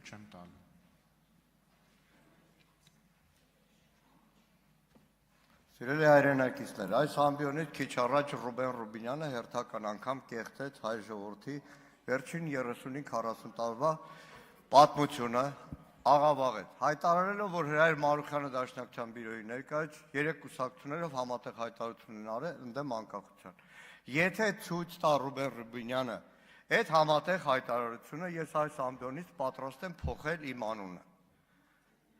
չեմ տալու։ Սիրելի հայրենակիցներ, այս ամբիոնից քիչ առաջ Ռուբեն Ռուբինյանը հերթական անգամ կեղտեց հայ ժողովրդի վերջին 35-40 տարվա պատմությունը աղավաղեց, հայտարարելով, որ Հրայր Մարուխյանը Դաշնակցության բյուրոյի ներկայաց 3 կուսակցություններով համատեղ հայտարարություն են արել ընդդեմ անկախության։ Եթե ցույց տա Ռուբեն Ռուբինյանը այդ համատեղ հայտարարությունը, ես այս ամբիոնից պատրաստ եմ փոխել իմ անունը։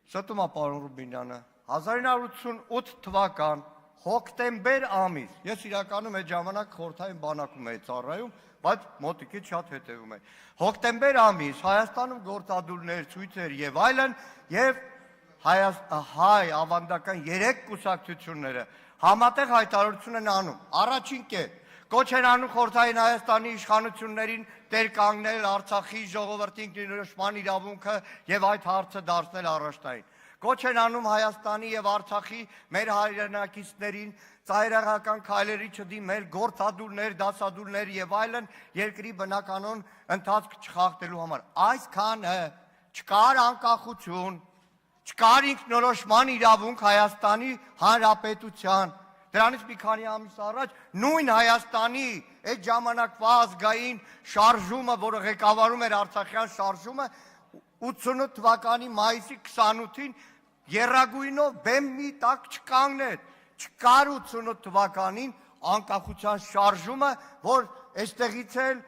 Ստում է պարոն Ռուբինյանը, 1988 թվական հոկտեմբեր ամիս, ես իրականում այդ ժամանակ խորհրդային բանակում էի ծառայում, բայց մոտիկից շատ հետևում էի։ Հոկտեմբեր ամիս Հայաստանում գործադուլներ, ցույցեր եւ այլն, եւ հայ ավանդական 3 կուսակցությունները համատեղ հայտարարություն են անում։ Առաջին կետ կոչ են անում խորհրդային Հայաստանի իշխանություններին տեր կանգնել Արցախի ժողովրդին ինքնորոշման իրավունքը եւ այդ հարցը դարձնել առաջնային։ Կոչ են անում Հայաստանի եւ Արցախի մեր հայրենակիցներին ծայրահեղական քայլերի չդիմել, գործադուլներ, դասադուլներ եւ այլն երկրի բնականon ընթացք չխախտելու համար։ Այսքանը չկար անկախություն, չկար ինքնորոշման իրավունք Հայաստանի Հանրապետության։ Դրանից մի քանի ամիս առաջ նույն Հայաստանի այդ ժամանակվա ազգային շարժումը, որը ղեկավարում էր Արցախյան շարժումը, 88 թվականի մայիսի 28-ին եռագույնով բեմ մի տակ չկանգնեց։ Չկար 88 թվականին անկախության շարժումը, որ այստեղից էլ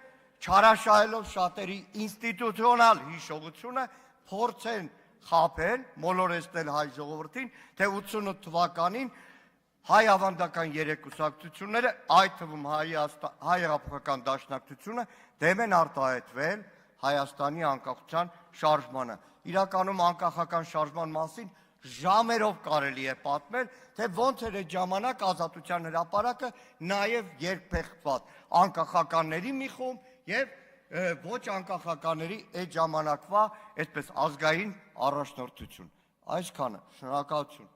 չարաշահելով շատերի ինստիտուցիոնալ հիշողությունը փորձեն խաբել, մոլորեցնել հայ ժողովրդին, թե 88 թվականին հայ ավանդական 3 կուսակցությունները, այդ թվում հայ հեղափոխական դաշնակցությունը դեմ են արտահայտվել Հայաստանի անկախության շարժմանը։ Իրականում անկախական շարժման մասին ժամերով կարելի է պատմել, թե ոնց էր այդ ժամանակ ազատության հրապարակը նաև երկփեղված անկախականների մի խումբ եւ ոչ անկախականների այդ ժամանակվա այդպես ազգային առաջնորդություն։ Այսքանը, շնորհակալություն։